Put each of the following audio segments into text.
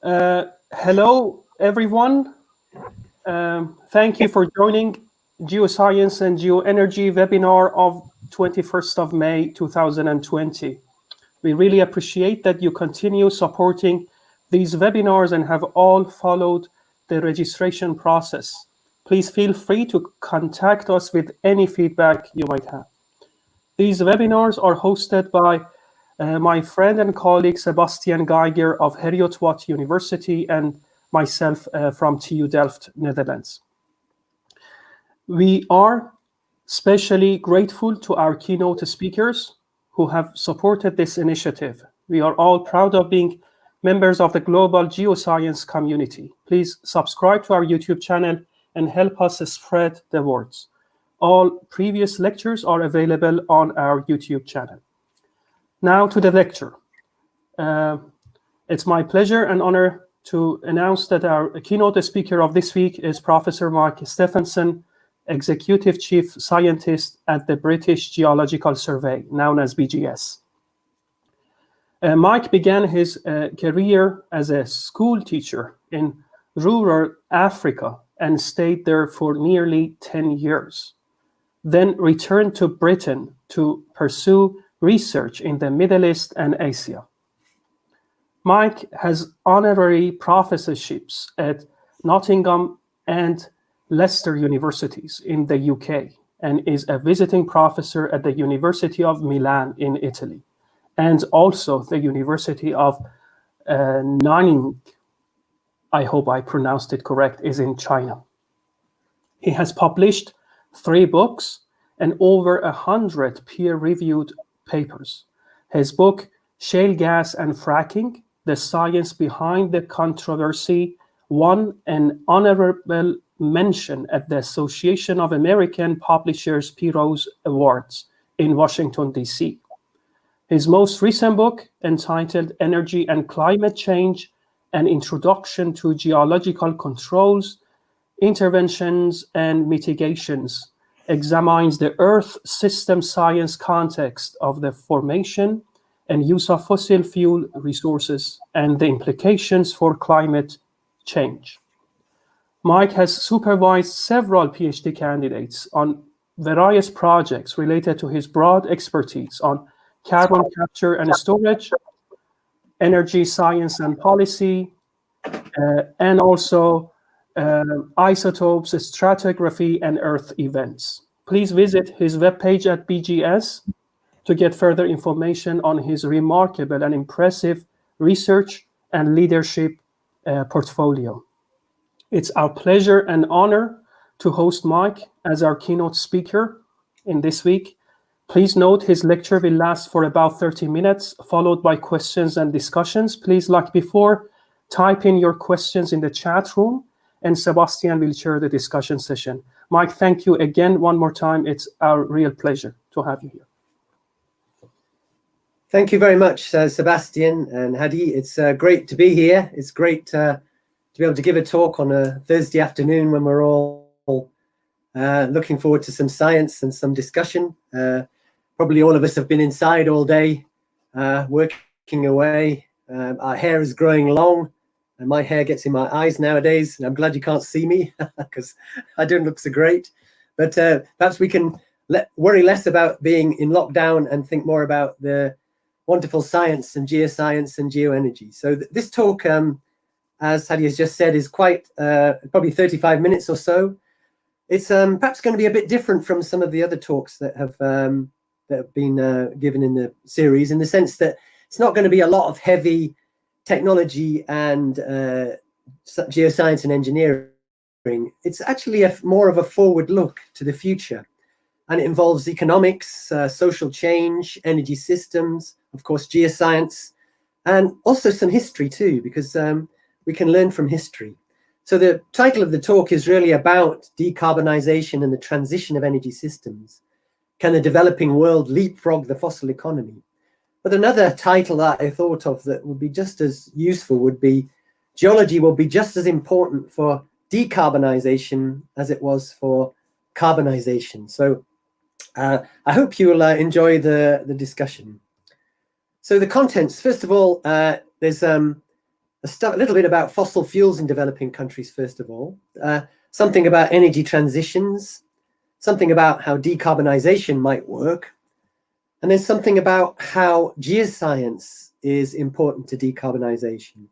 Hello, everyone. Thank you for joining GeoScience and GeoEnergy webinar of 21st of May 2020. We really appreciate that you continue supporting these webinars and have all followed the registration process. Please feel free to contact us with any feedback you might have. These webinars are hosted by my friend and colleague Sebastian Geiger of Heriot-Watt University and myself from TU Delft, Netherlands. We are especially grateful to our keynote speakers who have supported this initiative. We are all proud of being members of the global geoscience community. Please subscribe to our YouTube channel and help us spread the words. All previous lectures are available on our YouTube channel. Now to the lecture. It's my pleasure and honor to announce that our keynote speaker of this week is Professor Mike Stephenson, Executive Chief Scientist at the British Geological Survey, known as BGS. Mike began his career as a school teacher in rural Africa and stayed there for nearly 10 years. Then returned to Britain to pursue research in the Middle East and Asia. Mike has honorary professorships at Nottingham and Leicester universities in the UK and is a visiting professor at the University of Milan in Italy and also the University of Nanning, I hope I pronounced it correct, is in China. He has published 3 books and over 100 peer-reviewed papers. His book, Shale Gas and Fracking, The Science Behind the Controversy, won an honorable mention at the Association of American Publishers Heroes Awards in Washington, D.C. His most recent book, entitled Energy and Climate Change, An Introduction to Geological Controls, Interventions and Mitigations, examines the Earth system science context of the formation and use of fossil fuel resources and the implications for climate change. Mike has supervised several PhD candidates on various projects related to his broad expertise on carbon capture and storage, energy science and policy, and also isotopes, stratigraphy, and Earth events. Please visit his webpage at BGS to get further information on his remarkable and impressive research and leadership portfolio. It's our pleasure and honor to host Mike as our keynote speaker in this week. Please note his lecture will last for about 30 minutes, followed by questions and discussions. Please, like before, type in your questions in the chat room, and Sebastian will chair the discussion session. Mike, thank you again one more time. It's our real pleasure to have you here. Thank you very much, Sebastian and Hadi. It's great to be here. It's great to be able to give a talk on a Thursday afternoon when we're all looking forward to some science and some discussion. Probably all of us have been inside all day, working away. Our hair is growing long, and my hair gets in my eyes nowadays. And I'm glad you can't see me because I don't look so great. But perhaps we can worry less about being in lockdown and think more about the wonderful science and geoscience and geoenergy. So this talk, as Hadi has just said, is quite probably 35 minutes or so. It's perhaps going to be a bit different from some of the other talks that have been given in the series, in the sense that it's not going to be a lot of heavy technology and geoscience and engineering. It's actually more of a forward look to the future. And it involves economics, social change, energy systems, of course, geoscience, and also some history too, because we can learn from history. So the title of the talk is really about decarbonisation and the transition of energy systems. Can the developing world leapfrog the fossil economy? But another title that I thought of that would be just as useful would be geology will be just as important for decarbonisation as it was for carbonisation. So I hope you will enjoy the discussion. So the contents, first of all, there's a little bit about fossil fuels in developing countries, first of all, something about energy transitions, something about how decarbonisation might work, and then something about how geoscience is important to decarbonisation.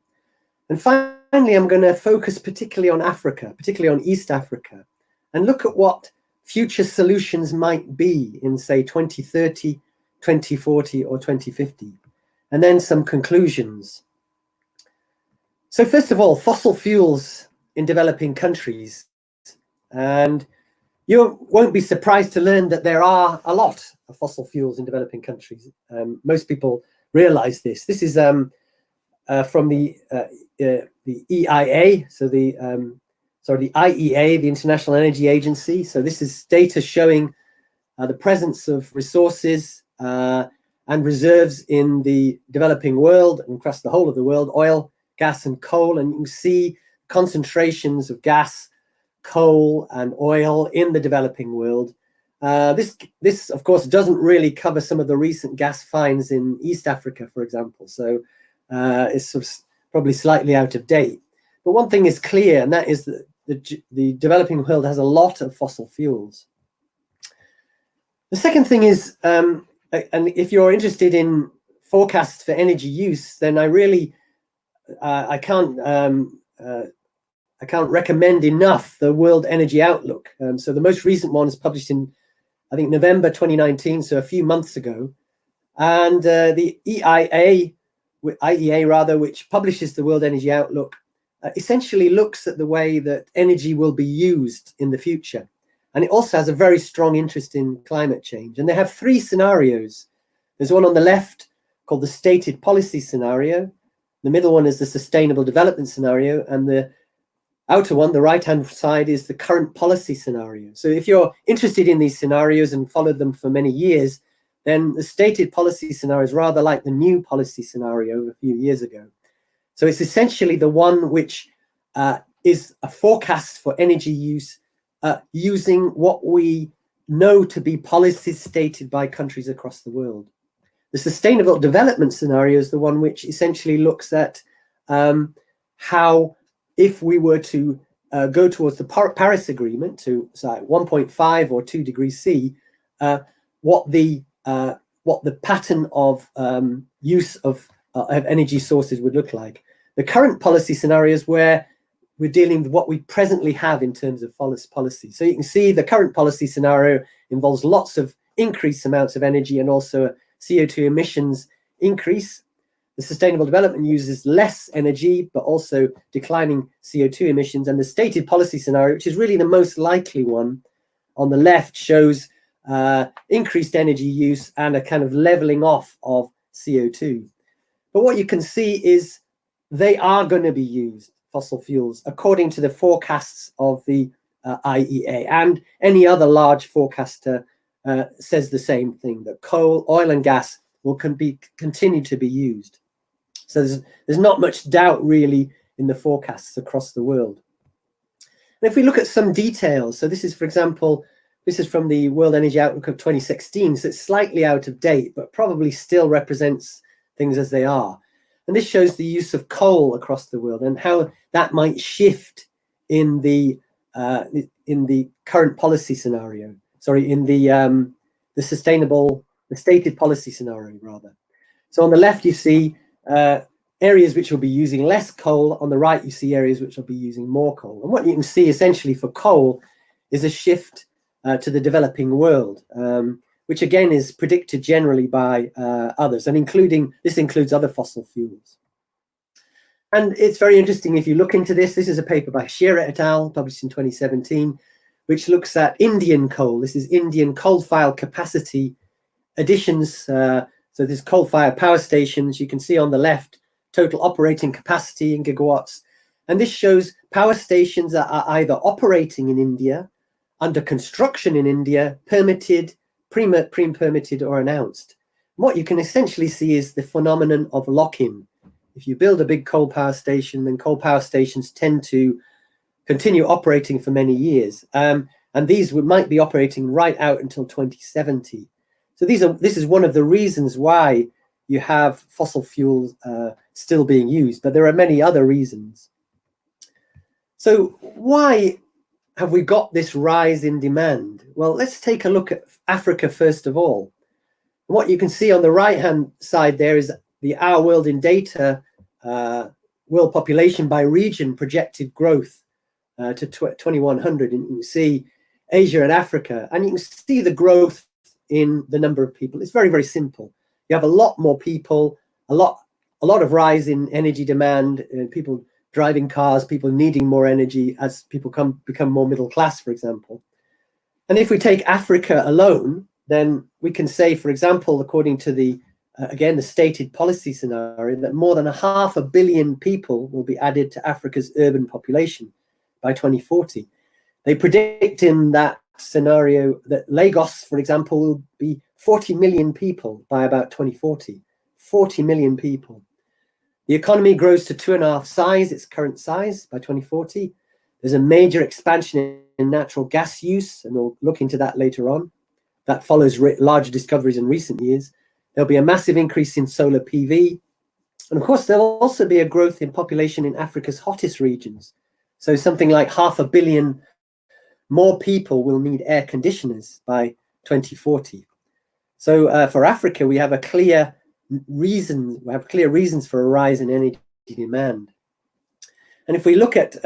And finally, I'm going to focus particularly on Africa, particularly on East Africa, and look at what future solutions might be in, say, 2030, 2040, or 2050, and then some conclusions. So first of all, fossil fuels in developing countries. And you won't be surprised to learn that there are a lot of fossil fuels in developing countries. Most people realize this. This is from the EIA, so the IEA, the International Energy Agency. So this is data showing the presence of resources and reserves in the developing world and across the whole of the world, oil, gas and coal. And you can see concentrations of gas, coal and oil in the developing world. This, of course, doesn't really cover some of the recent gas finds in East Africa, for example. So it's sort of probably slightly out of date. But one thing is clear, and that is that the developing world has a lot of fossil fuels. The second thing is, and if you're interested in forecasts for energy use, then I can't recommend enough the World Energy Outlook. So the most recent one is published in, I think, November 2019, so a few months ago. And the IEA, which publishes the World Energy Outlook, essentially looks at the way that energy will be used in the future. And it also has a very strong interest in climate change. And they have three scenarios. There's one on the left called the stated policy scenario. The middle one is the sustainable development scenario. And the outer one, the right-hand side, is the current policy scenario. So if you're interested in these scenarios and followed them for many years, then the stated policy scenario is rather like the new policy scenario a few years ago. So it's essentially the one which is a forecast for energy use using what we know to be policies stated by countries across the world. The sustainable development scenario is the one which essentially looks at how, if we were to go towards the Paris Agreement to 1.5 or 2 degrees C, what the pattern of use of energy sources would look like. The current policy scenarios where we're dealing with what we presently have in terms of policy. So you can see the current policy scenario involves lots of increased amounts of energy and also CO2 emissions increase. The sustainable development uses less energy, but also declining CO2 emissions. And the stated policy scenario, which is really the most likely one, on the left shows increased energy use and a kind of leveling off of CO2. But what you can see is they are going to be used, fossil fuels, according to the forecasts of the IEA, and any other large forecaster says the same thing, that coal, oil and gas will continue to be used. So there's not much doubt really in the forecasts across the world. And if we look at some details, so this is, for example, this is from the World Energy Outlook of 2016, so it's slightly out of date, but probably still represents things as they are. And this shows the use of coal across the world and how that might shift in the current policy scenario. Sorry, in the stated policy scenario rather. So on the left you see areas which will be using less coal. On the right you see areas which will be using more coal. And what you can see essentially for coal is a shift to the developing world, which again is predicted generally by others, and this includes other fossil fuels. And it's very interesting if you look into this. This is a paper by Heriot et al. Published in 2017, which looks at Indian coal. This is Indian coal-fired capacity additions. So there's coal-fired power stations. You can see on the left total operating capacity in gigawatts. And this shows power stations that are either operating in India, under construction in India, permitted, pre-permitted or announced. And what you can essentially see is the phenomenon of lock-in. If you build a big coal power station, then coal power stations tend to continue operating for many years. And these might be operating right out until 2070. So this is one of the reasons why you have fossil fuels still being used, but there are many other reasons. So why have we got this rise in demand? Well, let's take a look at Africa first of all. What you can see on the right-hand side there is the Our World in Data world population by region projected growth to 2100, and you can see Asia and Africa, and you can see the growth in the number of people. It's very, very simple. You have a lot more people, a lot of rise in energy demand, people driving cars, people needing more energy as people become more middle class, for example. And if we take Africa alone, then we can say, for example, according to the again, the stated policy scenario, that more than 500 million people will be added to Africa's urban population by 2040. They predict in that scenario that Lagos, for example, will be 40 million people by about 2040. 40 million people. The economy grows to 2.5 its current size by 2040. There's a major expansion in natural gas use, and we'll look into that later on. That follows larger discoveries in recent years. There'll be a massive increase in solar PV. And of course, there'll also be a growth in population in Africa's hottest regions. So something like 500 million more people will need air conditioners by 2040. So for Africa, we have clear reasons for a rise in energy demand. And if we look at,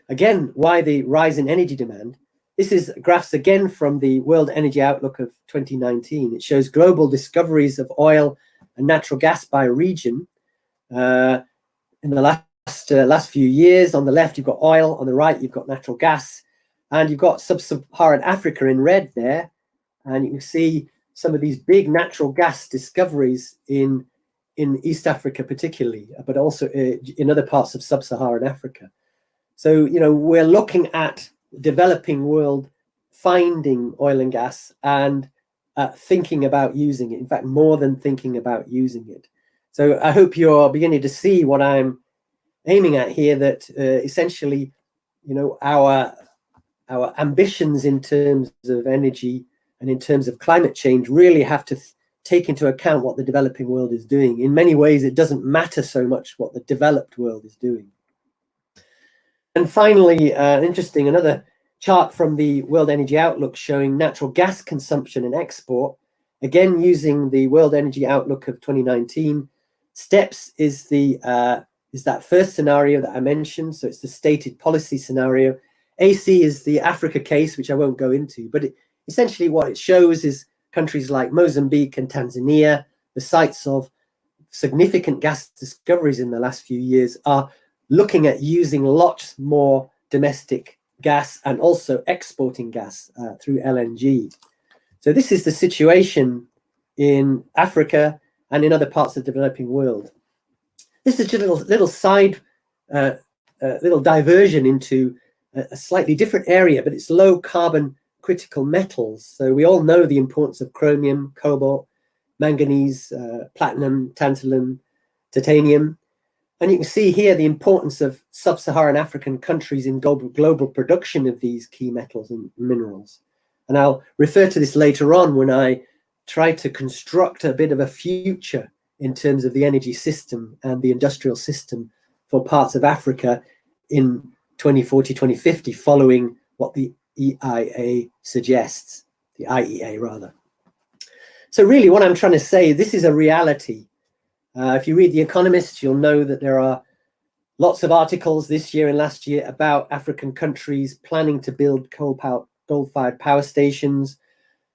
again, why the rise in energy demand, this is graphs again from the World Energy Outlook of 2019. It shows global discoveries of oil and natural gas by region in the last few years. On the left, you've got oil. On the right, you've got natural gas. And you've got sub-Saharan Africa in red there. And you can see some of these big natural gas discoveries in East Africa particularly, but also in other parts of sub-Saharan Africa. So, you know, we're looking at developing world finding oil and gas and thinking about using it. In fact, more than thinking about using it. So I hope you're beginning to see what I'm aiming at here, that essentially, you know, our ambitions in terms of energy and in terms of climate change really have to take into account what the developing world is doing. In many ways, it doesn't matter so much what the developed world is doing. And finally, another chart from the World Energy Outlook showing natural gas consumption and export, again using the World Energy Outlook of 2019. STEPS is that first scenario that I mentioned, so it's the stated policy scenario. AC is the Africa case, which I won't go into, but essentially what it shows is countries like Mozambique and Tanzania, the sites of significant gas discoveries in the last few years, are looking at using lots more domestic gas and also exporting gas through LNG. So this is the situation in Africa and in other parts of the developing world. This is just a little side, little diversion into a slightly different area, but it's low carbon critical metals. So we all know the importance of chromium, cobalt, manganese, platinum, tantalum, titanium. And you can see here the importance of sub-Saharan African countries in global production of these key metals and minerals. And I'll refer to this later on when I try to construct a bit of a future in terms of the energy system and the industrial system for parts of Africa in 2040, 2050, following what the EIA suggests, the IEA rather. So really what I'm trying to say, this is a reality. If you read The Economist, you'll know that there are lots of articles this year and last year about African countries planning to build coal-fired power stations.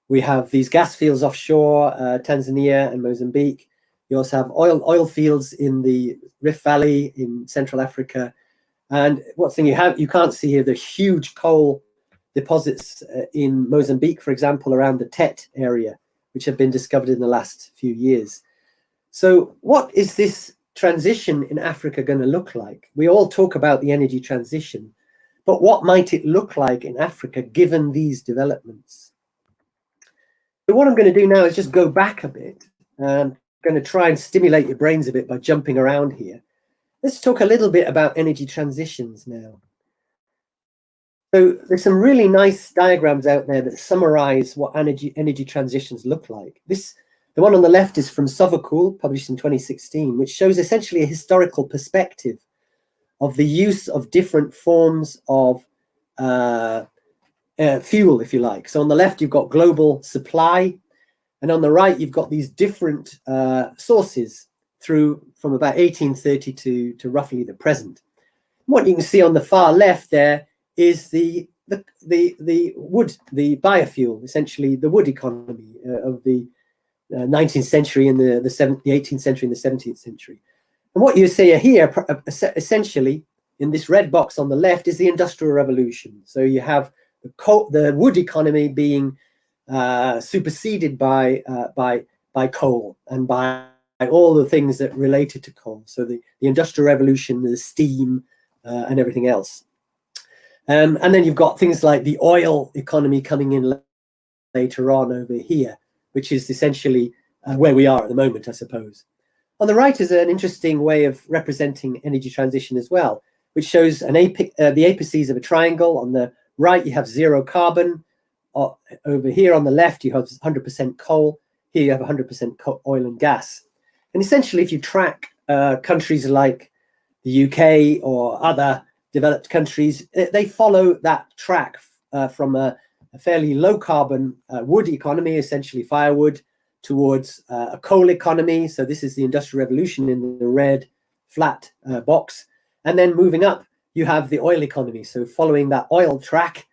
We have these gas fields offshore, Tanzania and Mozambique. You also have oil fields in the Rift Valley in Central Africa. And one thing you can't see here, the huge coal deposits in Mozambique, for example, around the Tet area, which have been discovered in the last few years. So what is this transition in Africa going to look like? We all talk about the energy transition, but what might it look like in Africa given these developments? So what I'm going to do now is just go back a bit. I'm going to try and stimulate your brains a bit by jumping around here. Let's talk a little bit about energy transitions now. So there's some really nice diagrams out there that summarize what energy transitions look like. This The one on the left is from Sovacool, published in 2016, which shows essentially a historical perspective of the use of different forms of fuel, if you like. So on the left, you've got global supply, and on the right, you've got these different sources from about 1830 to roughly the present. What you can see on the far left there is the wood, the biofuel, essentially the wood economy of the 19th century and the 18th century and the 17th century. And what you see here, essentially, in this red box on the left, is the Industrial Revolution. So you have the wood economy being superseded by coal and by all the things that related to coal. So the Industrial Revolution, the steam, and everything else. And then you've got things like the oil economy coming in later on over here, which is essentially where we are at the moment, I suppose. On the right is an interesting way of representing energy transition as well, which shows the apices of a triangle. On the right, you have zero carbon. Over here on the left, you have 100% coal. Here you have 100% oil and gas. And essentially, if you track countries like the UK or other developed countries, they follow that track from a fairly low carbon wood economy, essentially firewood, towards a coal economy. So this is the Industrial Revolution in the red flat box. And then moving up, you have the oil economy. So following that oil track,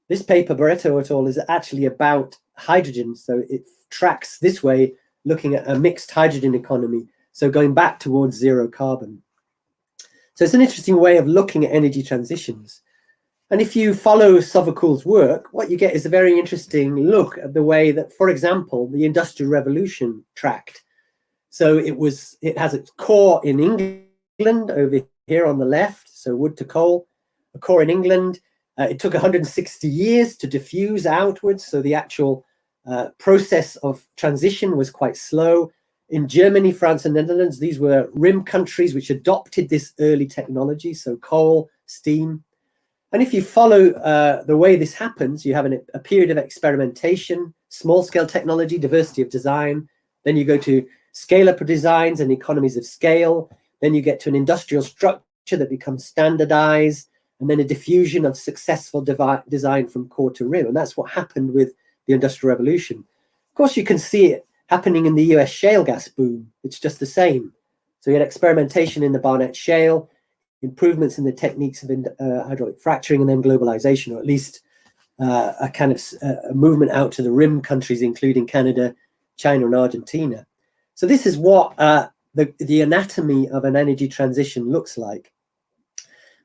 this paper, Barreto et al., is actually about hydrogen. So it tracks this way, looking at a mixed hydrogen economy. So going back towards zero carbon. So it's an interesting way of looking at energy transitions. And if you follow Sovacool's work, what you get is a very interesting look at the way that, for example, the Industrial Revolution tracked. So it has its core in England over here on the left, so wood to coal, a core in England. It took 160 years to diffuse outwards, so the actual process of transition was quite slow. In Germany, France, and Netherlands, these were rim countries which adopted this early technology, so coal, steam. And if you follow the way this happens, you have a period of experimentation, small-scale technology, diversity of design. Then you go to scale-up designs and economies of scale. Then you get to an industrial structure that becomes standardized, and then a diffusion of successful design from core to rim. And that's what happened with the Industrial Revolution. Of course, you can see it happening in the US shale gas boom. It's just the same. So you had experimentation in the Barnett Shale, improvements in the techniques of hydraulic fracturing, and then globalization, or at least a kind of a movement out to the rim countries, including Canada, China, and Argentina. So this is what the anatomy of an energy transition looks like.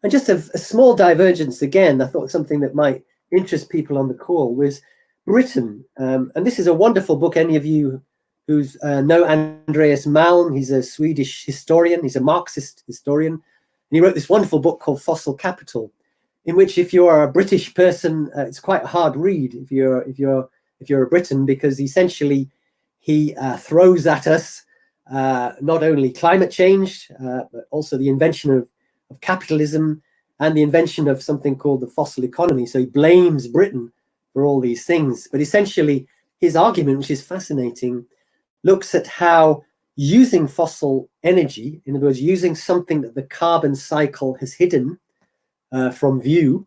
And just a small divergence again, I thought something that might interest people on the call was Britain. And this is a wonderful book. Any of you who know Andreas Malm, he's a Swedish historian, he's a Marxist historian. And he wrote this wonderful book called Fossil Capital, in which if you are a British person, it's quite a hard read if you're a Briton, because essentially he throws at us not only climate change, but also the invention of capitalism and the invention of something called the fossil economy. So he blames Britain for all these things. But essentially, his argument, which is fascinating, looks at how using fossil energy, in other words, using something that the carbon cycle has hidden from view,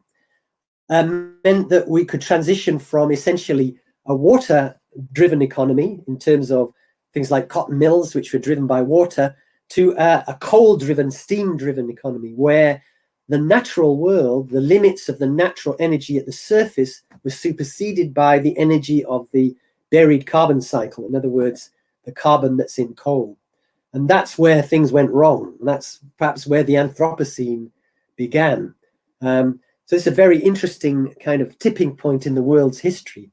meant that we could transition from essentially a water-driven economy in terms of things like cotton mills, which were driven by water, to a coal-driven, steam-driven economy, where the natural world, the limits of the natural energy at the surface, was superseded by the energy of the buried carbon cycle. In other words, the carbon that's in coal. And that's where things went wrong. And that's perhaps where the Anthropocene began. So it's a very interesting kind of tipping point in the world's history.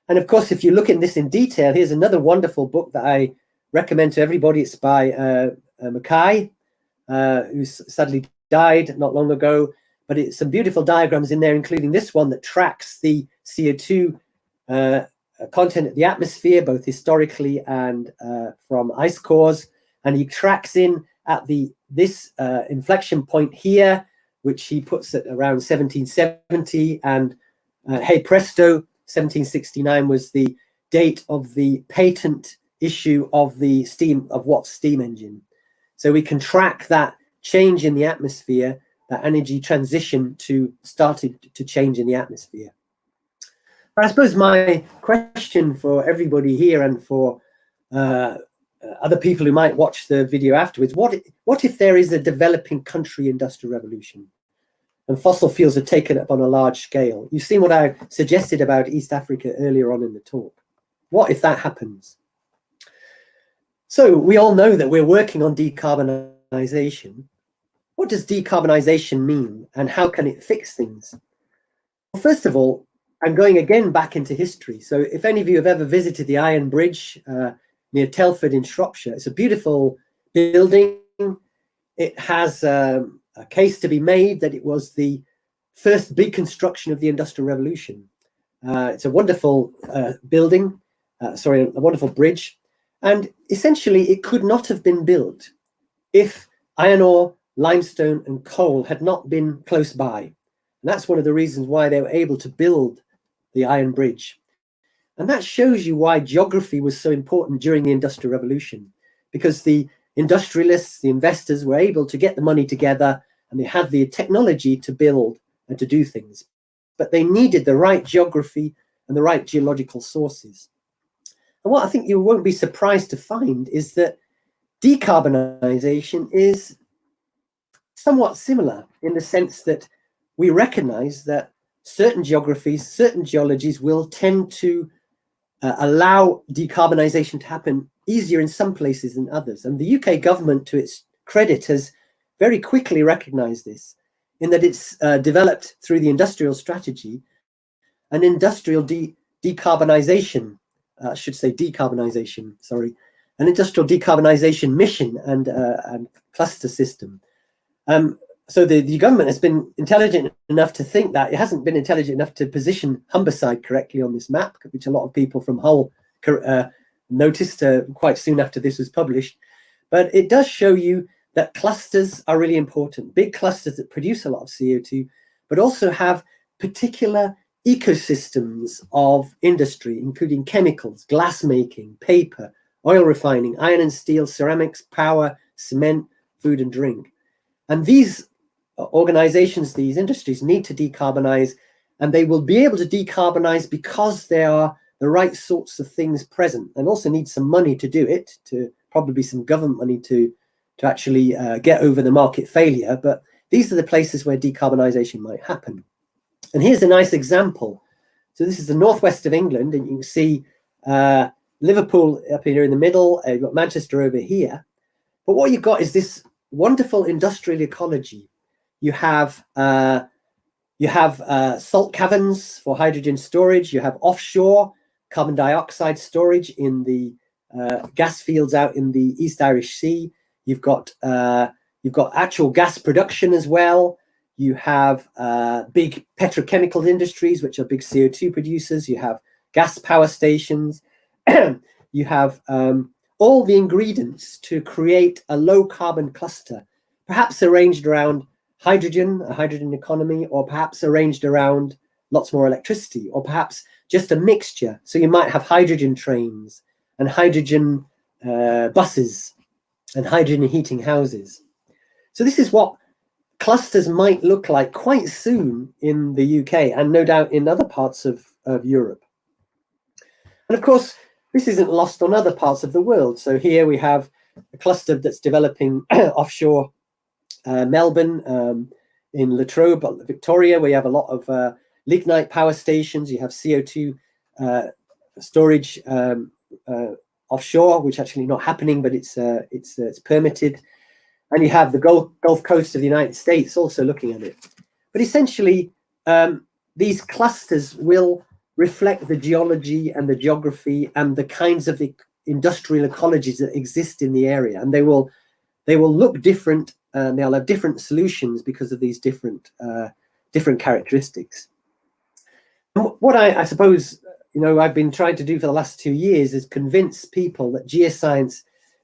And of course, if you look at this in detail, here's another wonderful book that I recommend to everybody. It's by Mackay, who sadly died not long ago. But it's some beautiful diagrams in there, including this one that tracks the CO2 content of the atmosphere, both historically and from ice cores. And he tracks in at this inflection point here, which he puts at around 1770. And hey presto, 1769 was the date of the patent issue of the Watt's steam engine. So we can track that change in the atmosphere, that energy transition to started to change in the atmosphere. But I suppose my question for everybody here and for other people who might watch the video afterwards, what if there is a developing country industrial revolution and fossil fuels are taken up on a large scale? You've seen what I suggested about East Africa earlier on in the talk. What if that happens? So we all know that we're working on decarbonisation. What does decarbonisation mean and how can it fix things? Well, first of all, I'm going again back into history. So if any of you have ever visited the Iron Bridge near Telford in Shropshire, it's a beautiful building. It has a case to be made that it was the first big construction of the Industrial Revolution. It's a wonderful building, a wonderful bridge. And essentially, it could not have been built if iron ore, limestone, and coal had not been close by. And that's one of the reasons why they were able to build the Iron Bridge. And that shows you why geography was so important during the Industrial Revolution, because the industrialists, the investors were able to get the money together and they had the technology to build and to do things. But they needed the right geography and the right geological sources. And what I think you won't be surprised to find is that decarbonisation is somewhat similar in the sense that we recognise that certain geographies, certain geologies will tend to allow decarbonisation to happen easier in some places than others. And the UK government, to its credit, has very quickly recognised this, in that it's developed through the industrial strategy an industrial decarbonisation, an industrial decarbonisation mission and cluster system. So the government has been intelligent enough to think that. It hasn't been intelligent enough to position Humberside correctly on this map, which a lot of people from Hull noticed quite soon after this was published. But it does show you that clusters are really important, big clusters that produce a lot of CO2, but also have particular ecosystems of industry, including chemicals, glass making, paper, oil refining, iron and steel, ceramics, power, cement, food and drink. And these organizations, these industries need to decarbonize, and they will be able to decarbonize because there are the right sorts of things present, and also need some money to do it, to probably some government money to actually get over the market failure. But these are the places where decarbonization might happen. And here's a nice example. So this is the northwest of England, and you can see Liverpool up here in the middle. You've got Manchester over here. But what you've got is this wonderful industrial ecology. You have salt caverns for hydrogen storage. You have offshore carbon dioxide storage in the gas fields out in the East Irish Sea. You've got actual gas production as well. You have big petrochemical industries, which are big CO2 producers. You have gas power stations. You have all the ingredients to create a low carbon cluster, perhaps arranged around hydrogen, a hydrogen economy, or perhaps arranged around lots more electricity, or perhaps just a mixture. So you might have hydrogen trains and hydrogen buses and hydrogen heating houses. So this is what clusters might look like quite soon in the UK, and no doubt in other parts of Europe. And of course, this isn't lost on other parts of the world. So here we have a cluster that's developing offshore Melbourne, in Latrobe, Victoria, where you have a lot of lignite power stations. You have CO2 storage offshore, which actually not happening, but it's permitted. And you have the Gulf Coast of the United States also looking at it. But essentially, these clusters will reflect the geology and the geography and the kinds of the industrial ecologies that exist in the area. And they will look different, and they'll have different solutions because of these different characteristics. And what I suppose, I've been trying to do for the last 2 years is convince people that GeoScience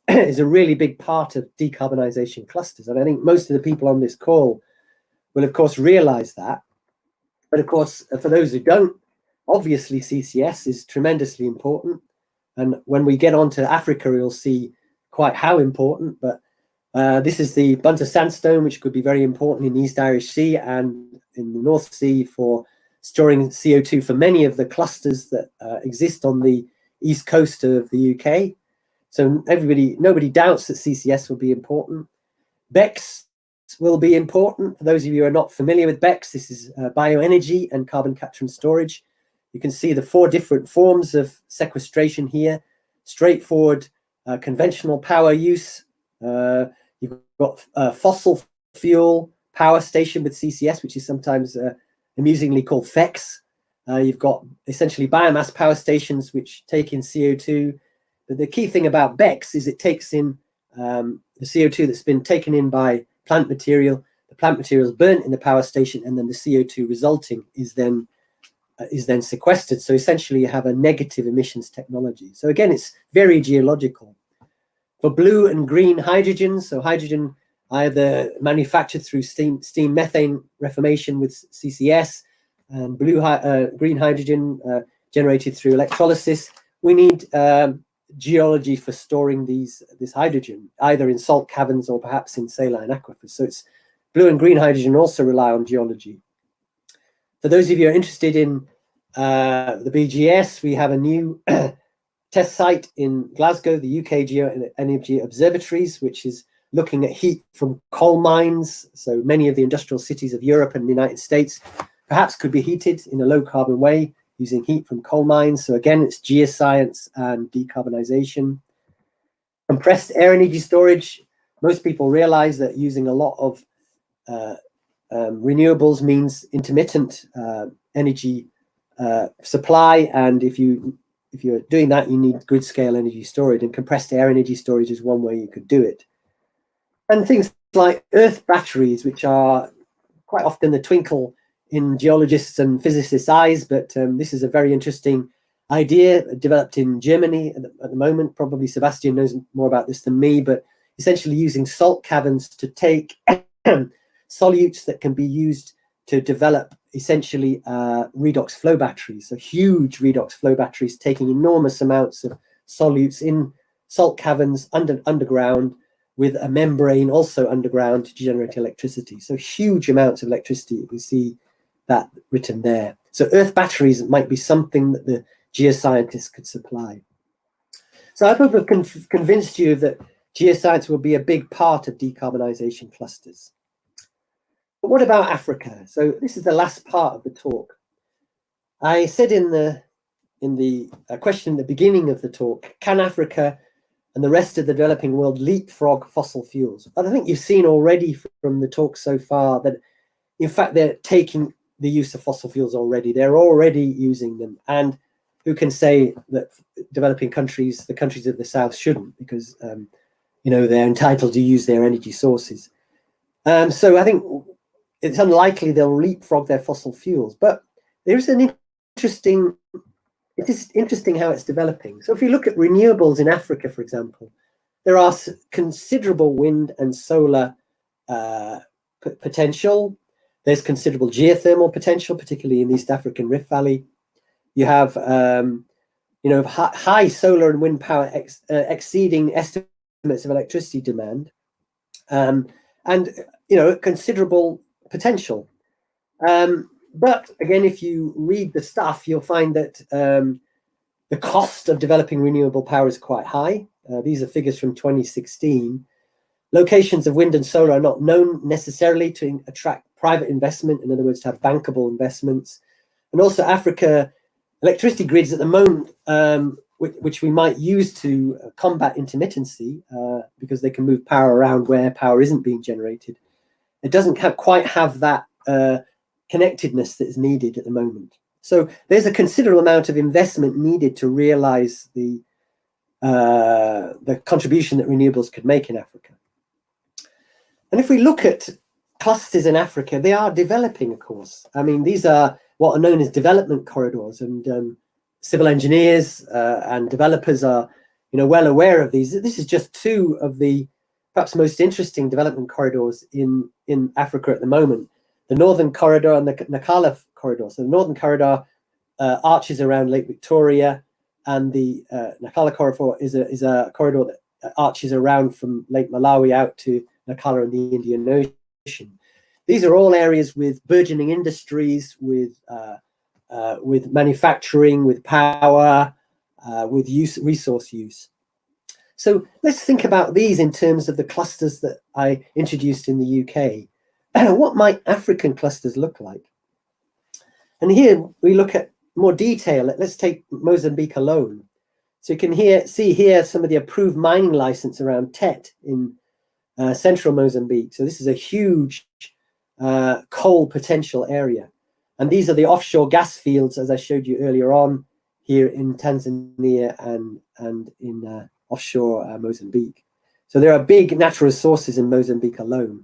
is a really big part of decarbonisation clusters. And I think most of the people on this call will, of course, realise that. But of course, for those who don't, obviously CCS is tremendously important. And when we get onto Africa, you'll see quite how important. But this is the Bunter sandstone, which could be very important in the East Irish Sea and in the North Sea for storing CO2 for many of the clusters that exist on the east coast of the UK. So nobody doubts that CCS will be important. BECCS will be important. For those of you who are not familiar with BECCS, this is bioenergy and carbon capture and storage. You can see the 4 different forms of sequestration here. Straightforward conventional power use. You've got fossil fuel power station with CCS, which is sometimes amusingly called FECS. You've got essentially biomass power stations which take in CO2. But the key thing about BECCS is it takes in the CO2 that's been taken in by plant material. The plant material is burnt in the power station, and then the CO2 resulting is then sequestered. So essentially you have a negative emissions technology. So again, it's very geological. For blue and green hydrogen, so hydrogen either manufactured through steam methane reformation with CCS, and green hydrogen generated through electrolysis. We need geology for storing this hydrogen, either in salt caverns or perhaps in saline aquifers. So it's blue and green hydrogen also rely on geology. For those of you who are interested in the BGS, we have a new test site in Glasgow, the UK GeoEnergy observatories, which is looking at heat from coal mines. So many of the industrial cities of Europe and the United States perhaps could be heated in a low carbon way using heat from coal mines. So again, it's GeoScience and decarbonisation. Compressed air energy storage. Most people realize that using a lot of renewables means intermittent energy supply, and if you're doing that, you need grid scale energy storage, and compressed air energy storage is one way you could do it. And things like earth batteries, which are quite often the twinkle in geologists and physicists' eyes, but this is a very interesting idea developed in Germany at the moment. Probably Sebastian knows more about this than me, but essentially using salt caverns to take solutes that can be used to develop essentially redox flow batteries. So huge redox flow batteries taking enormous amounts of solutes in salt caverns underground with a membrane also underground to generate electricity. So huge amounts of electricity. You can see that written there. So earth batteries might be something that the geoscientists could supply. So I hope I've convinced you that geoscience will be a big part of decarbonisation clusters. But what about Africa? So this is the last part of the talk. I said in the question at the beginning of the talk, can Africa and the rest of the developing world leapfrog fossil fuels? But I think you've seen already from the talk so far that, in fact, they're taking the use of fossil fuels already. They're already using them. And who can say that developing countries, the countries of the South, shouldn't? Because, they're entitled to use their energy sources. So I think it's unlikely they'll leapfrog their fossil fuels. But there's it is interesting how it's developing. So if you look at renewables in Africa, for example, there are considerable wind and solar potential. There's considerable geothermal potential, particularly in the East African Rift Valley. You have, high solar and wind power exceeding estimates of electricity demand, and considerable potential. But again, if you read the stuff, you'll find that the cost of developing renewable power is quite high. These are figures from 2016. Locations of wind and solar are not known necessarily to attract private investment, in other words, to have bankable investments. And also Africa, electricity grids at the moment, which we might use to combat intermittency, because they can move power around where power isn't being generated. It doesn't quite have that connectedness that is needed at the moment. So there's a considerable amount of investment needed to realize the contribution that renewables could make in Africa. And if we look at clusters in Africa, they are developing, of course. I mean, these are what are known as development corridors, and civil engineers and developers are, well aware of these. This is just two of the perhaps most interesting development corridors in Africa at the moment. The Northern Corridor and the Nakala Corridor. So the Northern Corridor arches around Lake Victoria, and the Nacala corridor is a corridor that arches around from Lake Malawi out to Nacala and the Indian Ocean. These are all areas with burgeoning industries, with manufacturing, with power, with resource use. So let's think about these in terms of the clusters that I introduced in the UK. What might African clusters look like? And here we look at more detail. Let's take Mozambique alone. So you can see here some of the approved mining license around Tet in central Mozambique. So this is a huge coal potential area. And these are the offshore gas fields, as I showed you earlier on, here in Tanzania and in offshore Mozambique. So there are big natural resources in Mozambique alone.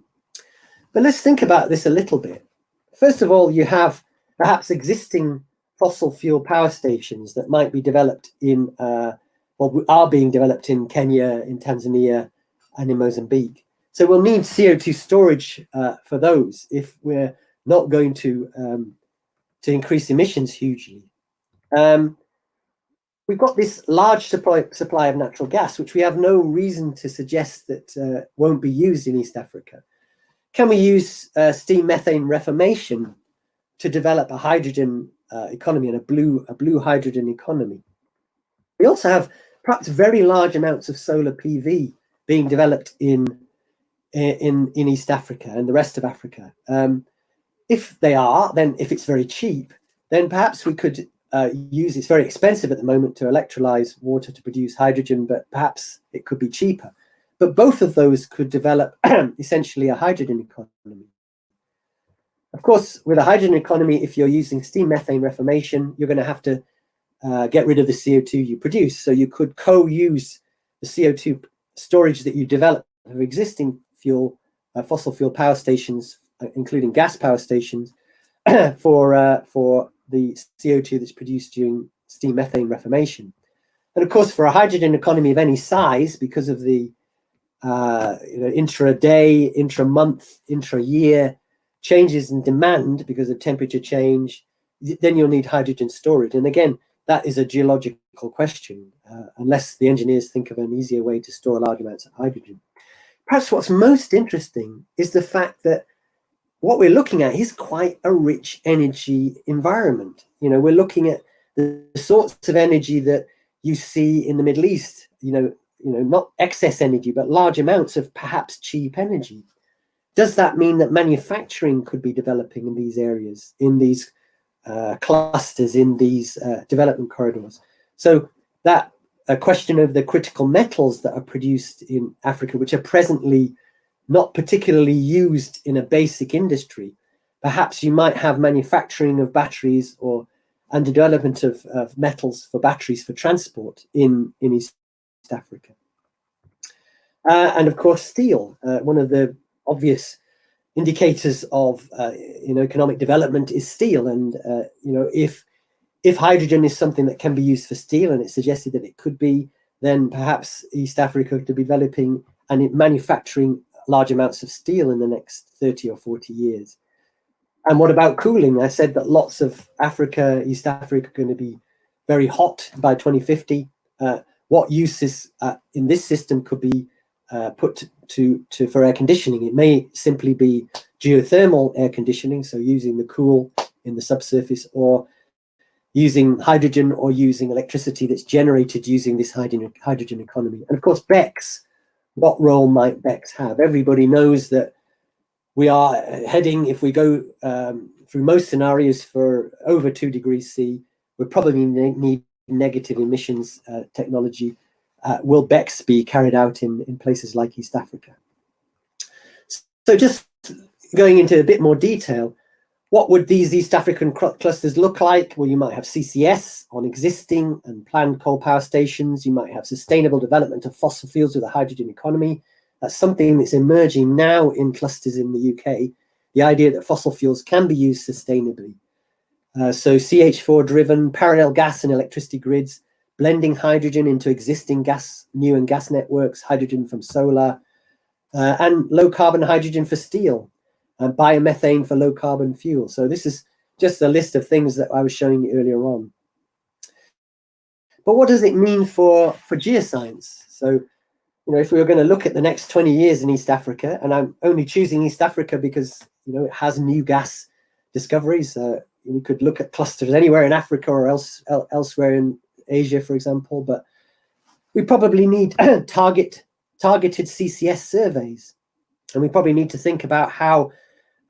But let's think about this a little bit. First of all, you have perhaps existing fossil fuel power stations that might be developed in, well, are being developed in Kenya, in Tanzania, and in Mozambique. So we'll need CO2 storage for those if we're not going to increase emissions hugely. We've got this large supply of natural gas, which we have no reason to suggest that won't be used in East Africa. Can we use steam methane reformation to develop a hydrogen economy and a blue hydrogen economy? We also have perhaps very large amounts of solar PV being developed in East Africa and the rest of Africa. If they are, then if it's very cheap, then perhaps we could use, it's very expensive at the moment to electrolyze water to produce hydrogen, but perhaps it could be cheaper. But both of those could develop essentially a hydrogen economy. Of course, with a hydrogen economy, if you're using steam methane reformation, you're going to have to get rid of the CO2 you produce. So you could co-use the CO2 storage that you develop of existing fossil fuel power stations, including gas power stations, for the CO2 that's produced during steam methane reformation. And of course, for a hydrogen economy of any size, because of the intra-day, intra-month, intra-year changes in demand because of temperature change, then you'll need hydrogen storage. And again, that is a geological question, unless the engineers think of an easier way to store large amounts of hydrogen. Perhaps what's most interesting is the fact that what we're looking at is quite a rich energy environment. We're looking at the sorts of energy that you see in the Middle East, not excess energy, but large amounts of perhaps cheap energy. Does that mean that manufacturing could be developing in these areas, in these clusters, in these development corridors? So that a question of the critical metals that are produced in Africa, which are presently not particularly used in a basic industry, perhaps you might have manufacturing of batteries and the development of metals for batteries for transport in East Africa. And of course, steel, one of the obvious indicators of economic development is steel. And if hydrogen is something that can be used for steel, and it's suggested that it could be, then perhaps East Africa could be developing and manufacturing large amounts of steel in the next 30 or 40 years. And what about cooling? I said that lots of East Africa, are going to be very hot by 2050. What uses in this system could be put for air conditioning? It may simply be geothermal air conditioning, so using the cool in the subsurface, or using hydrogen, or using electricity that's generated using this hydrogen economy. And of course, BECCS. What role might BECCS have? Everybody knows that we are heading, if we go through most scenarios, for over 2 degrees C. We probably need negative emissions technology. Will BECCS be carried out in places like East Africa? So just going into a bit more detail, what would these East African clusters look like? Well, you might have CCS on existing and planned coal power stations. You might have sustainable development of fossil fuels with a hydrogen economy. That's something that's emerging now in clusters in the UK, the idea that fossil fuels can be used sustainably. So CH4-driven parallel gas and electricity grids, blending hydrogen into existing new and gas networks, hydrogen from solar, and low-carbon hydrogen for steel, and biomethane for low-carbon fuel. So this is just a list of things that I was showing you earlier on. But what does it mean for geoscience? So, if we were going to look at the next 20 years in East Africa, and I'm only choosing East Africa because, it has new gas discoveries. We could look at clusters anywhere in Africa or elsewhere in Asia, for example, but we probably need targeted CCS surveys. And we probably need to think about how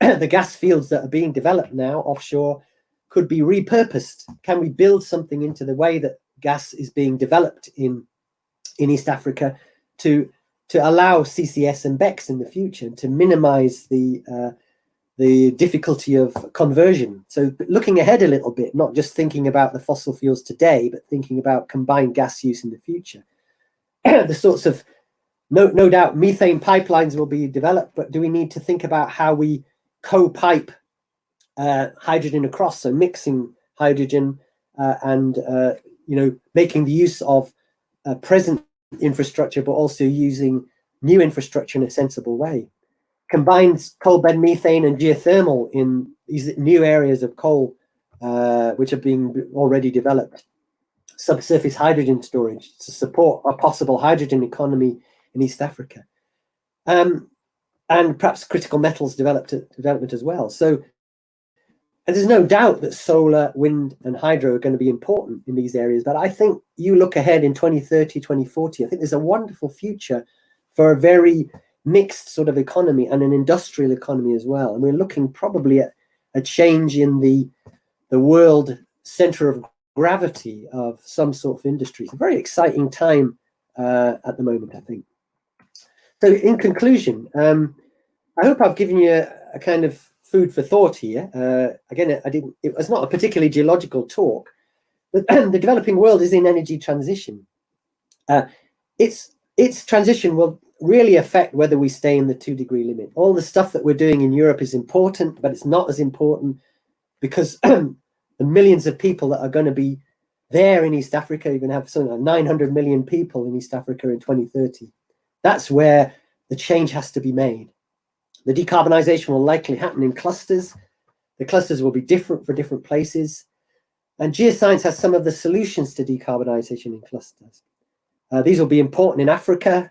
the gas fields that are being developed now offshore could be repurposed. Can we build something into the way that gas is being developed in East Africa to allow CCS and BECCS in the future, to minimize the difficulty of conversion? So looking ahead a little bit, not just thinking about the fossil fuels today, but thinking about combined gas use in the future. The sorts of, no doubt, methane pipelines will be developed, but do we need to think about how we co-pipe hydrogen across, so mixing hydrogen and making the use of present infrastructure, but also using new infrastructure in a sensible way? Combines coal bed methane and geothermal in these new areas of coal, which are being already developed. Subsurface hydrogen storage to support a possible hydrogen economy in East Africa, and perhaps critical metals development as well. So, and there's no doubt that solar, wind, and hydro are going to be important in these areas. But I think you look ahead in 2030, 2040, I think there's a wonderful future for a very mixed sort of economy and an industrial economy as well. And we're looking probably at a change in the world center of gravity of some sort of industry. It's a very exciting time at the moment, I think. So in conclusion, I hope I've given you a kind of food for thought here. Again, it was not a particularly geological talk, but the developing world is in energy transition. Its transition will really affect whether we stay in the 2-degree limit. All the stuff that we're doing in Europe is important, but it's not as important because the millions of people that are going to be there in East Africa, you're going to have something like 900 million people in East Africa in 2030. That's where the change has to be made. The decarbonisation will likely happen in clusters. The clusters will be different for different places. And geoscience has some of the solutions to decarbonisation in clusters. These will be important in Africa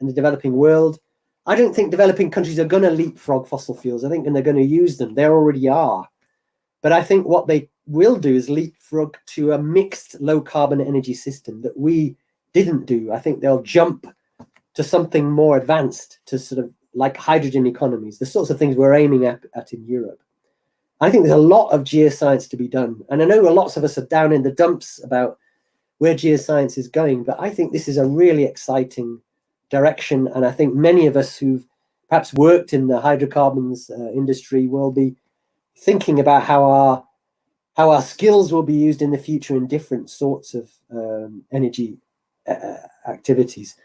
and the developing world. I don't think developing countries are going to leapfrog fossil fuels. I think they're going to use them. They already are. But I think what they will do is leapfrog to a mixed low-carbon energy system that we didn't do. I think they'll jump to something more advanced, to sort of like hydrogen economies, the sorts of things we're aiming at in Europe. I think there's a lot of geoscience to be done. And I know lots of us are down in the dumps about where geoscience is going, but I think this is a really exciting direction. And I think many of us who've perhaps worked in the hydrocarbons industry will be thinking about how our skills will be used in the future in different sorts of energy activities.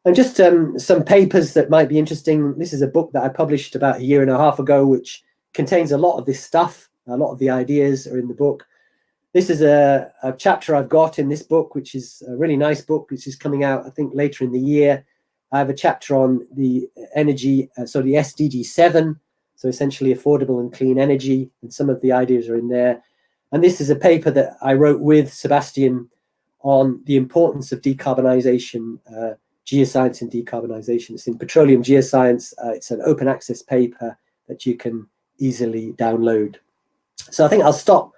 And just some papers that might be interesting. This is a book that I published about 1.5 years ago, which contains a lot of this stuff. A lot of the ideas are in the book. This is a chapter I've got in this book, which is a really nice book, which is coming out, I think, later in the year. I have a chapter on the energy, the SDG 7, so essentially affordable and clean energy, and some of the ideas are in there. And this is a paper that I wrote with Sebastian on the importance of decarbonisation, geoscience and decarbonisation. It's in Petroleum Geoscience. It's an open access paper that you can easily download. So I think I'll stop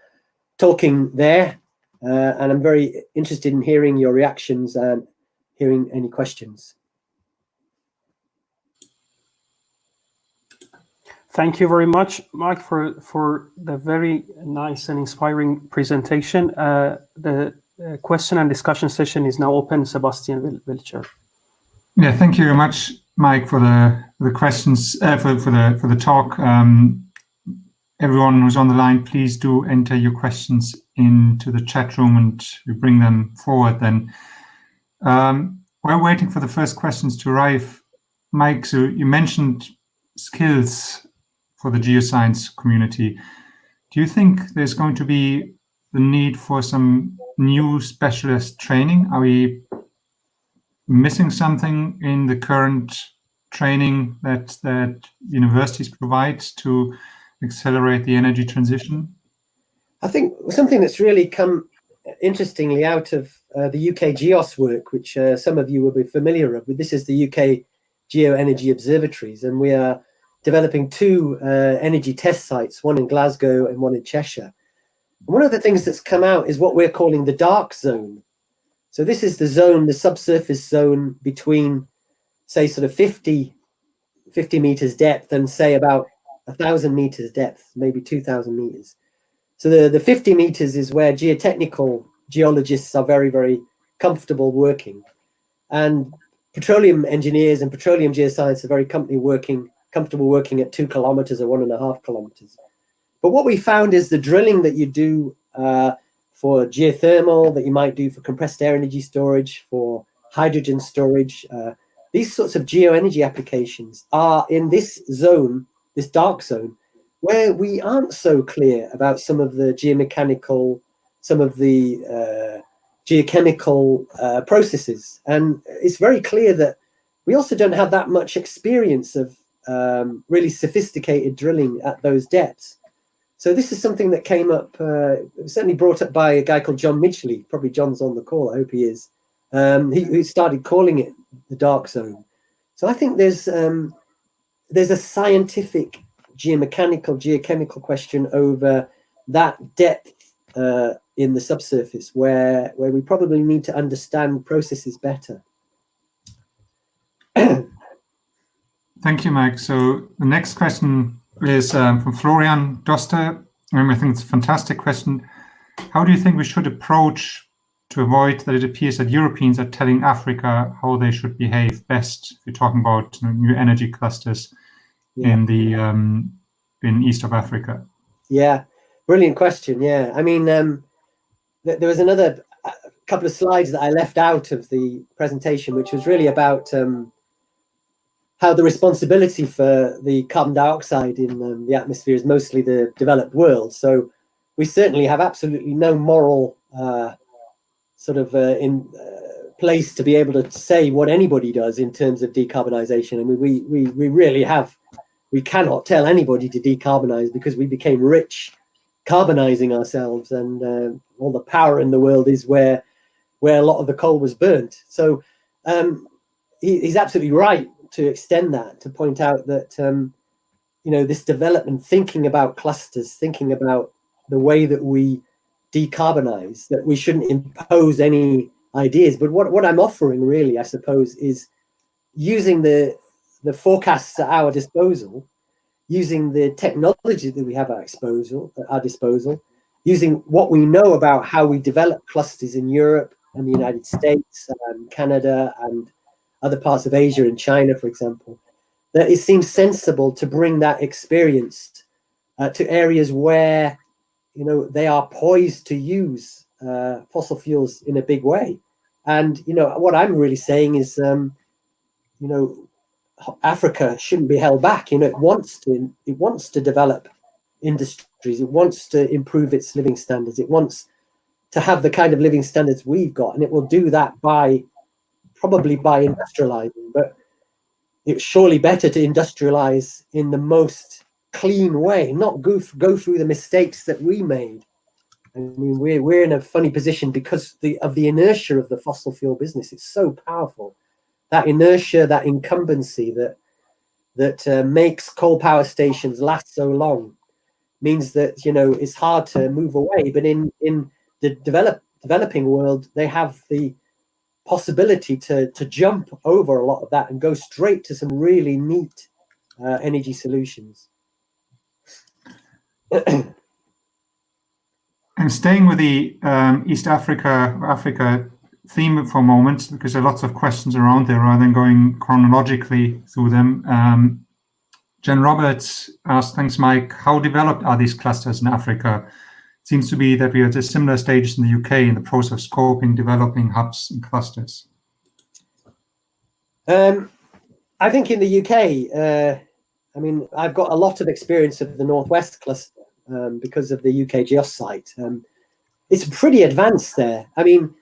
talking there, and I'm very interested in hearing your reactions and hearing any questions. Thank you very much, Mike, for the very nice and inspiring presentation. The question and discussion session is now open. Sebastian will chair. Yeah, thank you very much, Mike, for the questions, for the talk. Everyone who's on the line, please do enter your questions into the chat room and we bring them forward then. We're waiting for the first questions to arrive. Mike, so you mentioned skills for the geoscience community. Do you think there's going to be the need for some new specialist training? Are we missing something in the current training that universities provide to accelerate the energy transition? I think something that's really come interestingly, out of the UK GEOS work, which some of you will be familiar with. This is the UK GeoEnergy observatories, and we are developing two energy test sites, one in Glasgow and one in Cheshire. And one of the things that's come out is what we're calling the dark zone. So this is the zone, the subsurface zone between, say, sort of 50 meters depth and say about 1,000 meters depth, maybe 2,000 meters. So the 50 meters is where geotechnical geologists are very, very comfortable working. And petroleum engineers and petroleum geoscience are very comfortable working at 2 kilometers or 1.5 kilometers. But what we found is the drilling that you do for geothermal, that you might do for compressed air energy storage, for hydrogen storage, these sorts of geoenergy applications are in this zone, this dark zone, where we aren't so clear about some of the geomechanical, some of the geochemical processes. And it's very clear that we also don't have that much experience of really sophisticated drilling at those depths. So this is something that came up, certainly brought up by a guy called John Midgley. Probably John's on the call, I hope he is. He started calling it the dark zone. So I think there's a scientific geomechanical, geochemical question over that depth in the subsurface where we probably need to understand processes better. Thank you, Mike. So the next question is from Florian Doster. I think it's a fantastic question. How do you think we should approach to avoid that it appears that Europeans are telling Africa how they should behave best? If you're talking about new energy clusters in the in east of Africa. Yeah, brilliant question. Yeah, I mean, there was another couple of slides that I left out of the presentation, which was really about how the responsibility for the carbon dioxide in the atmosphere is mostly the developed world. So we certainly have absolutely no moral place to be able to say what anybody does in terms of decarbonisation. I mean, we really have. We cannot tell anybody to decarbonize because we became rich carbonising ourselves, and all the power in the world is where a lot of the coal was burnt. So he's absolutely right to extend that, to point out that this development, thinking about clusters, thinking about the way that we decarbonize, that we shouldn't impose any ideas. But what I'm offering really, I suppose, is using the forecasts at our disposal, using the technology that we have at our disposal, using what we know about how we develop clusters in Europe and the United States and Canada and other parts of Asia and China, for example, that it seems sensible to bring that experience to areas where they are poised to use fossil fuels in a big way. And what I'm really saying is Africa shouldn't be held back. It wants to develop industries. It wants to improve its living standards. It wants to have the kind of living standards we've got, and it will do that probably by industrializing. But it's surely better to industrialize in the most clean way, not go through the mistakes that we made. I mean, we're in a funny position because of the inertia of the fossil fuel business. It's so powerful. That inertia, that incumbency that makes coal power stations last so long means that it's hard to move away. But in the developing world, they have the possibility to jump over a lot of that and go straight to some really neat energy solutions. I'm staying with the East Africa theme for a moment because there are lots of questions around there rather than going chronologically through them. Jen Roberts asked, thanks, Mike, how developed are these clusters in Africa? It seems to be that we are at a similar stage in the UK in the process of scoping, developing hubs and clusters. I think in the UK, I mean, I've got a lot of experience of the Northwest cluster because of the UK GeoScience site. It's pretty advanced there. I mean,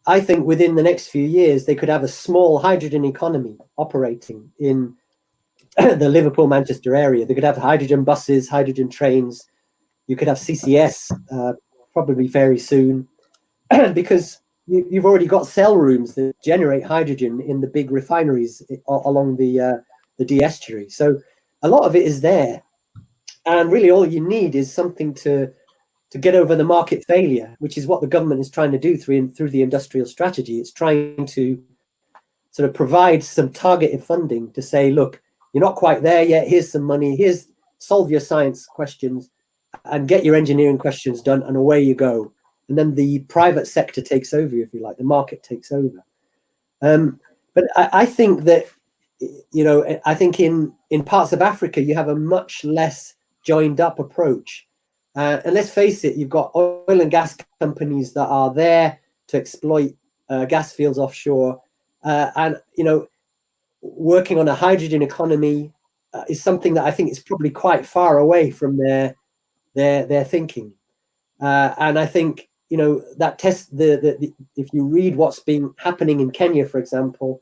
I think within the next few years, they could have a small hydrogen economy operating in the Liverpool-Manchester area. They could have hydrogen buses, hydrogen trains. You could have CCS probably very soon. because you've already got cell rooms that generate hydrogen in the big refineries along the estuary. So a lot of it is there, and really all you need is something to get over the market failure, which is what the government is trying to do through the industrial strategy. It's trying to sort of provide some targeted funding to say, look, you're not quite there yet. Here's some money. Here's solve your science questions and get your engineering questions done, and away you go. And then the private sector takes over, if you like, the market takes over. But I think that, I think in parts of Africa, you have a much less joined up approach. And let's face it, you've got oil and gas companies that are there to exploit gas fields offshore. And, working on a hydrogen economy is something that I think is probably quite far away from their thinking. And I think, that if you read what's been happening in Kenya, for example,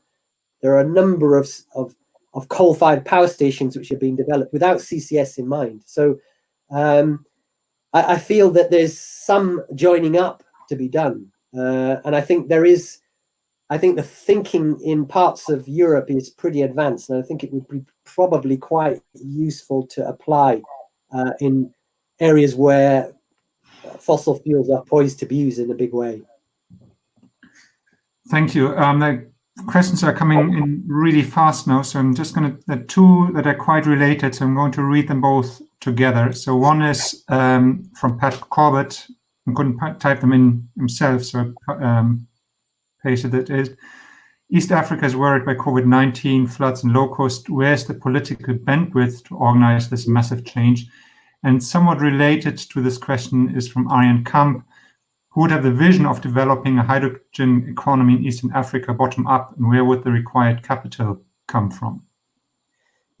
there are a number of coal-fired power stations which are being developed without CCS in mind. So I feel that there's some joining up to be done. And I think the thinking in parts of Europe is pretty advanced. And I think it would be probably quite useful to apply in areas where fossil fuels are poised to be used in a big way. Thank you. The questions are coming in really fast now, so I'm just going to, the two that are quite related, so I'm going to read them both together. So one is from Pat Corbett. I couldn't type them in himself, so I pasted it. Is East Africa is worried by COVID-19, floods and locusts. Where's the political bandwidth to organize this massive change? And somewhat related to this question is from Arjen Kamp, who would have the vision of developing a hydrogen economy in Eastern Africa bottom up, and where would the required capital come from?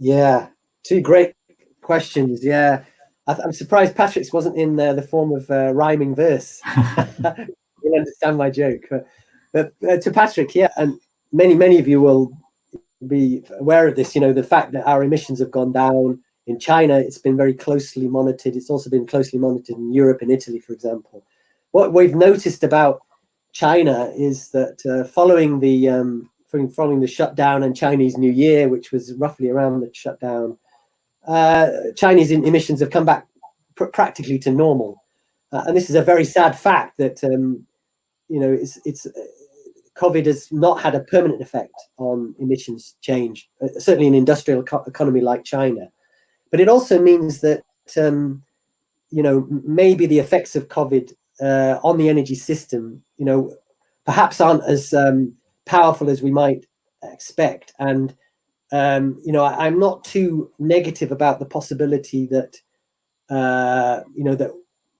Yeah, two great questions. Yeah, I'm surprised Patrick's wasn't in the form of rhyming verse. You'll understand my joke. But to Patrick, yeah, and many of you will be aware of this, the fact that our emissions have gone down. In China, it's been very closely monitored. It's also been closely monitored in Europe and Italy, for example. What we've noticed about China is that following the shutdown and Chinese New Year, which was roughly around the shutdown, Chinese emissions have come back practically to normal. And this is a very sad fact that, COVID has not had a permanent effect on emissions change, certainly in an industrial economy like China. But it also means that, maybe the effects of COVID on the energy system, perhaps aren't as powerful as we might expect. And, I'm not too negative about the possibility that, that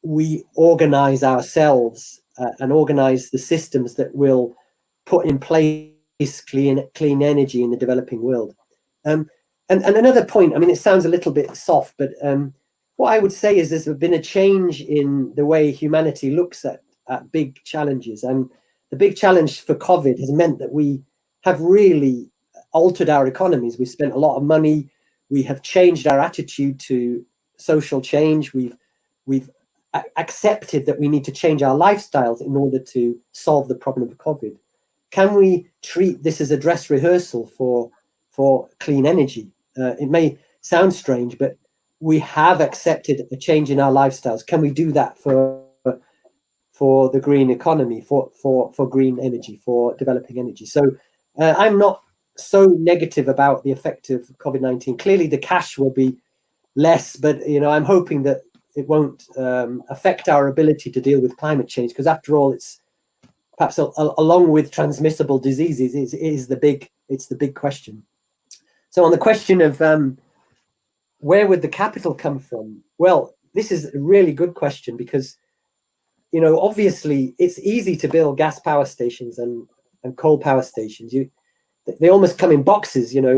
we organize ourselves and organize the systems that will put in place clean energy in the developing world. And another point, I mean, it sounds a little bit soft, but what I would say is there's been a change in the way humanity looks at big challenges. And the big challenge for COVID has meant that we have really altered our economies. We've spent a lot of money. We have changed our attitude to social change. We've accepted that we need to change our lifestyles in order to solve the problem of COVID. Can we treat this as a dress rehearsal for clean energy? It may sound strange, but we have accepted a change in our lifestyles. Can we do that for the green economy, for green energy, for developing energy? So I'm not so negative about the effect of COVID-19. Clearly, the cash will be less, but I'm hoping that it won't affect our ability to deal with climate change, because after all, it's perhaps along with transmissible diseases, it's the big question. So on the question of where would the capital come from? Well, this is a really good question because, obviously it's easy to build gas power stations and coal power stations. They almost come in boxes, they're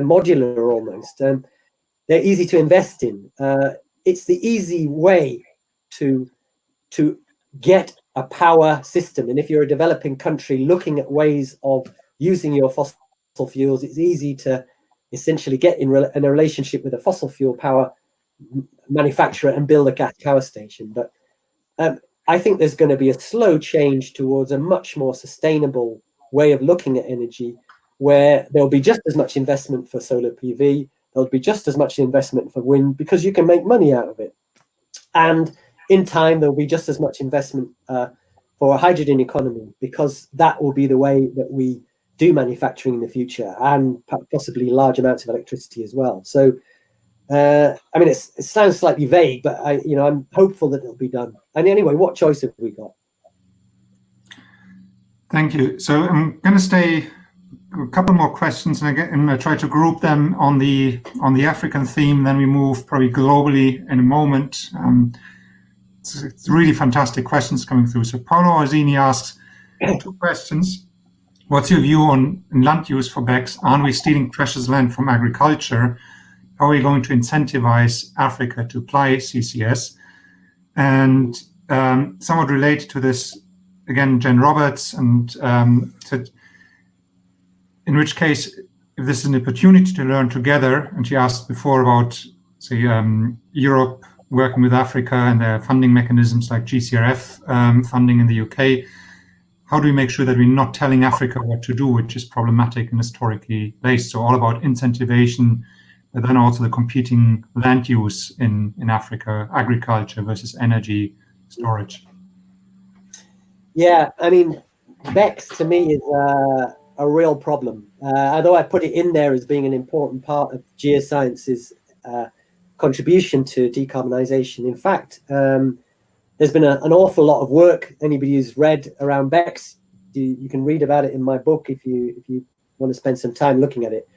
modular almost. They're easy to invest in. It's the easy way to get a power system. And if you're a developing country looking at ways of using your fossil fuels, it's easy to essentially get in a relationship with a fossil fuel power manufacturer and build a gas power station. But I think there's going to be a slow change towards a much more sustainable way of looking at energy, where there'll be just as much investment for solar PV, there'll be just as much investment for wind, because you can make money out of it. And in time, there'll be just as much investment for a hydrogen economy, because that will be the way that we do manufacturing in the future, and possibly large amounts of electricity as well. So, I mean, it sounds slightly vague, but I'm hopeful that it'll be done. And anyway, what choice have we got? Thank you. So I'm going to stay a couple more questions, and I try to group them on the African theme. Then we move probably globally in a moment. It's really fantastic questions coming through. So Paolo Orsini asks 2 questions. What's your view on land use for BECCS? Aren't we stealing precious land from agriculture? How are we going to incentivize Africa to apply CCS? And somewhat related to this, again, Jen Roberts, and said, in which case, if this is an opportunity to learn together, and she asked before about, say, Europe working with Africa and their funding mechanisms like GCRF funding in the UK, how do we make sure that we're not telling Africa what to do, which is problematic and historically based? So all about incentivation, but then also the competing land use in Africa, agriculture versus energy storage. Yeah, I mean, BECCS to me is a real problem. Although I put it in there as being an important part of GeoScience's contribution to decarbonisation. In fact, there's been an awful lot of work. Anybody who's read around BECCS, you can read about it in my book if you want to spend some time looking at it.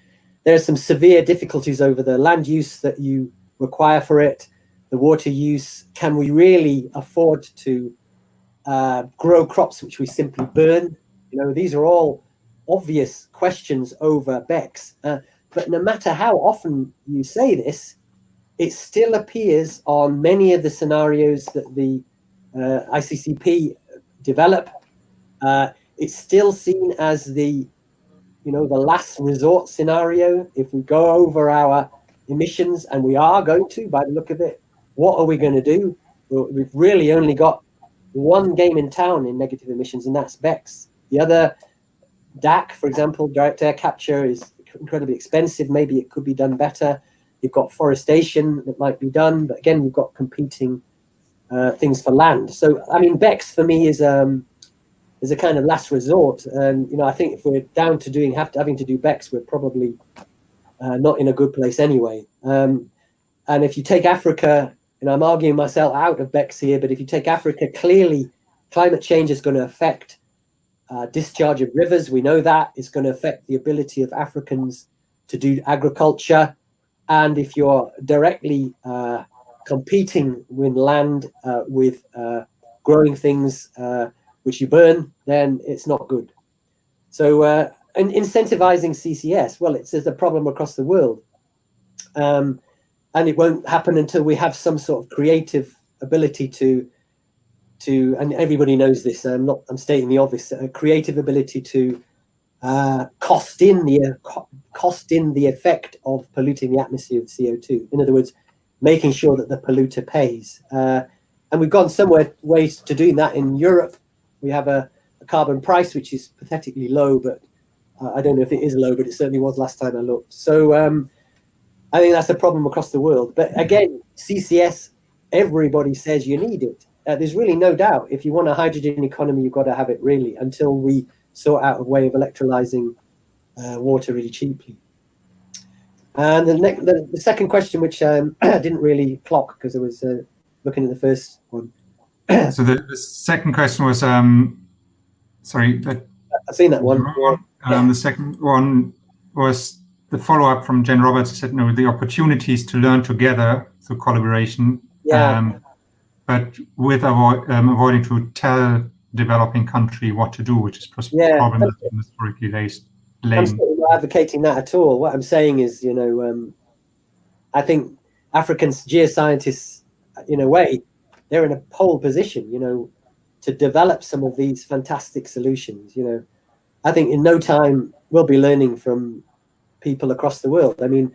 There are some severe difficulties over the land use that you require for it, the water use. Can we really afford to grow crops which we simply burn? These are all obvious questions over BECCS. But no matter how often you say this, it still appears on many of the scenarios that the ICCP develop. It's still seen as the last resort scenario. If we go over our emissions, and we are going to, by the look of it, what are we going to do? Well, we've really only got one game in town in negative emissions, and that's BECCS. The other, DAC, for example, direct air capture, is incredibly expensive. Maybe it could be done better. You've got forestation that might be done, but again, you've got competing things for land. So, I mean, BECCS for me is a kind of last resort. And I think if we're down to having to do BECCS, we're probably not in a good place anyway. And if you take Africa, I'm arguing myself out of BECCS here, but if you take Africa, clearly climate change is going to affect discharge of rivers. We know that it's going to affect the ability of Africans to do agriculture. And if you're directly competing with land with growing things which you burn, then it's not good. So and incentivizing CCS, well, there's a problem across the world. And it won't happen until we have some sort of creative ability to and everybody knows this, I'm stating the obvious, a creative ability to cost in the effect of polluting the atmosphere with CO2. In other words, making sure that the polluter pays. And we've gone some ways to doing that in Europe. We have a carbon price which is pathetically low, but I don't know if it is low, but it certainly was last time I looked. So I think that's a problem across the world. But again, CCS, everybody says you need it. There's really no doubt. If you want a hydrogen economy, you've got to have it, really, until we sort out a way of electrolyzing water really cheaply. And the second question, which I didn't really clock because I was looking at the first one. So the second question was, sorry. I've seen that one. The second one was the follow-up from Jen Roberts, who said, the opportunities to learn together through collaboration. Yeah. But with avoiding to tell developing country what to do, which is probably a problem that's been historically laced. I'm certainly not advocating that at all. What I'm saying is, I think African geoscientists, in a way, they're in a pole position, to develop some of these fantastic solutions. I think in no time we'll be learning from people across the world. I mean,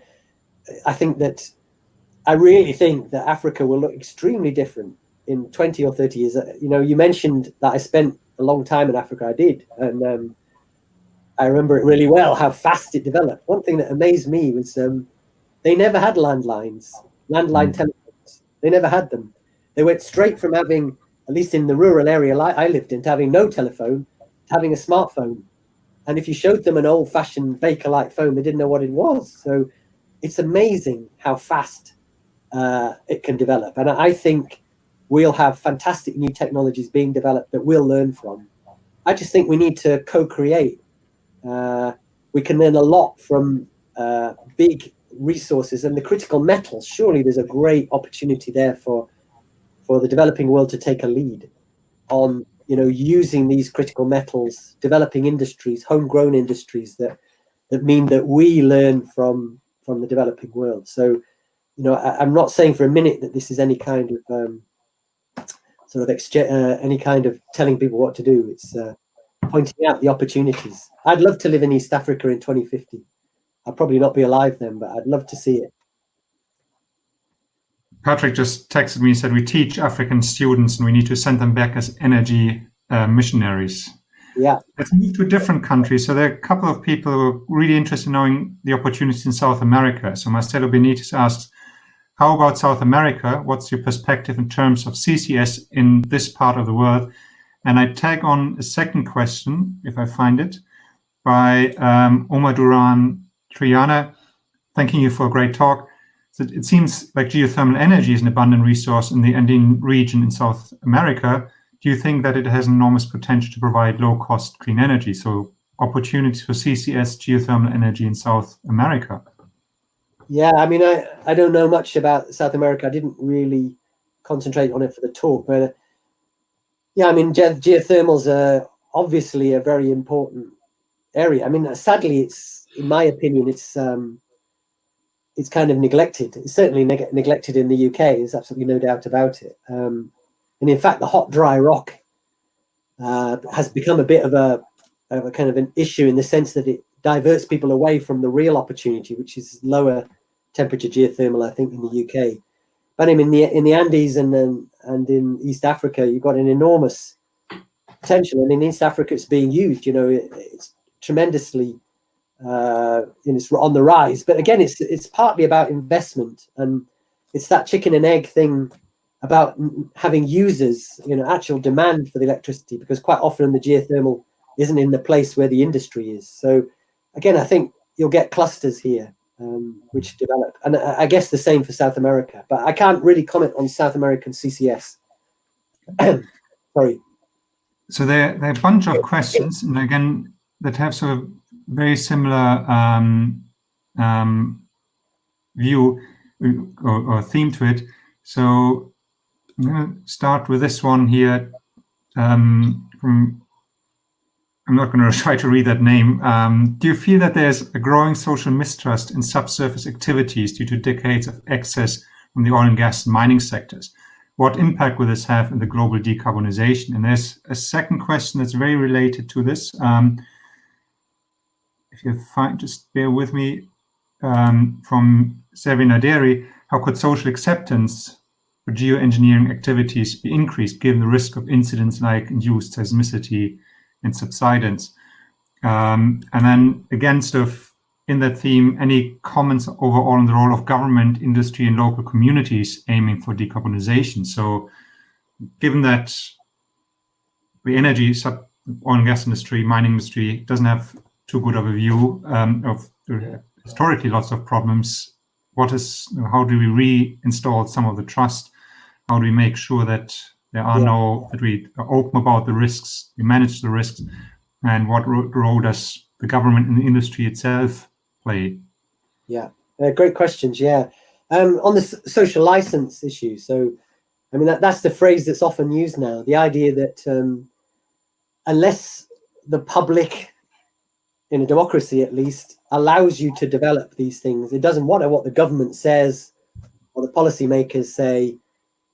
I really think that Africa will look extremely different in 20 or 30 years. You know, you mentioned that I spent a long time in Africa. I did, and I remember it really well how fast it developed. One thing that amazed me was they never had landline telephones. They never had them. They went straight from having, at least in the rural area I lived in, to having no telephone, to having a smartphone. And if you showed them an old-fashioned Bakelite phone, they didn't know what it was. So it's amazing how fast it can develop. And I think we'll have fantastic new technologies being developed that we'll learn from. I just think we need to co-create. We can learn a lot from big resources and the critical metals. Surely there's a great opportunity there for the developing world to take a lead on, you know, using these critical metals, developing industries, homegrown industries that mean that we learn from the developing world. So, you know, I'm not saying for a minute that this is any kind of any kind of telling people what to do. It's pointing out the opportunities. I'd love to live in East Africa in 2050. I'll probably not be alive then, but I'd love to see it. Patrick just texted me and said we teach African students and we need to send them back as energy missionaries. Yeah. Let's move to a different country. So there are a couple of people who are really interested in knowing the opportunities in South America. So Marcelo Benitez asks, how about South America? What's your perspective in terms of CCS in this part of the world? And I tag on a second question, if I find it, by Omar Duran Triana. Thanking you for a great talk. So it seems like geothermal energy is an abundant resource in the Andean region in South America. Do you think that it has enormous potential to provide low-cost clean energy? So opportunities for CCS geothermal energy in South America? Yeah, I mean, I don't know much about South America. I didn't really concentrate on it for the talk, but yeah, I mean, geothermals are obviously a very important area. I mean, sadly, it's, in my opinion, it's kind of neglected. It's certainly neglected in the UK. There's absolutely no doubt about it. And in fact, the hot, dry rock has become a bit of a kind of an issue in the sense that it diverts people away from the real opportunity, which is lower temperature geothermal, I think, in the UK. But in the Andes and in East Africa, you've got an enormous potential. And in East Africa, it's being used. You know, it's tremendously it's on the rise. But again, it's partly about investment, and it's that chicken and egg thing about having users, you know, actual demand for the electricity, because quite often the geothermal isn't in the place where the industry is. So again, I think you'll get clusters here which develop, and I guess the same for South America, but I can't really comment on South American CCS. Sorry. So there are a bunch of questions, and again, that have sort of very similar view or theme to it. So I'm going to start with this one here. I'm not going to try to read that name. Do you feel that there's a growing social mistrust in subsurface activities due to decades of excess from the oil and gas and mining sectors? What impact will this have in the global decarbonization? And there's a second question that's very related to this. If you find, just bear with me, from Sevin Aderi, how could social acceptance for geoengineering activities be increased given the risk of incidents like induced seismicity and subsidence? And then again, sort of in that theme, any comments overall on the role of government, industry, and local communities aiming for decarbonization? So given that the energy, oil and gas industry, mining industry doesn't have too good of a view of historically lots of problems, how do we reinstall some of the trust? How do we make sure that there are that we are open about the risks, we manage the risks, and what role does the government and the industry itself play? Yeah, great questions. Yeah, on the social license issue. So, I mean, that's the phrase that's often used now. The idea that unless the public, in a democracy at least, allows you to develop these things, it doesn't matter what the government says or the policymakers say.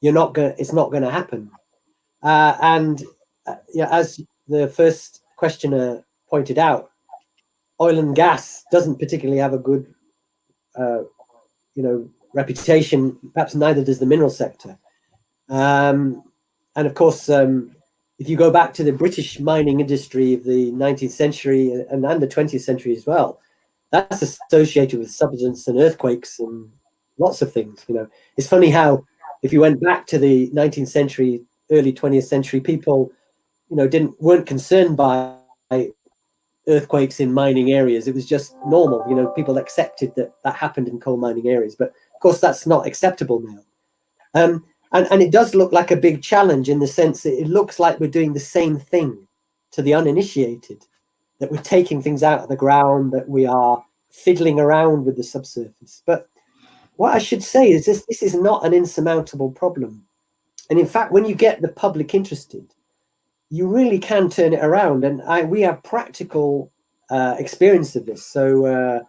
It's not going to happen. As the first questioner pointed out, oil and gas doesn't particularly have a good, reputation. Perhaps neither does the mineral sector. And of course, if you go back to the British mining industry of the 19th century and the 20th century as well, that's associated with subsidence and earthquakes and lots of things. You know, it's funny how if you went back to the 19th century, early 20th century, people, you know, weren't concerned by earthquakes in mining areas. It was just normal. You know, people accepted that happened in coal mining areas. But of course, that's not acceptable now. And it does look like a big challenge in the sense that it looks like we're doing the same thing to the uninitiated, that we're taking things out of the ground, that we are fiddling around with the subsurface. But what I should say is this is not an insurmountable problem. And in fact, when you get the public interested, you really can turn it around. And we have practical experience of this. So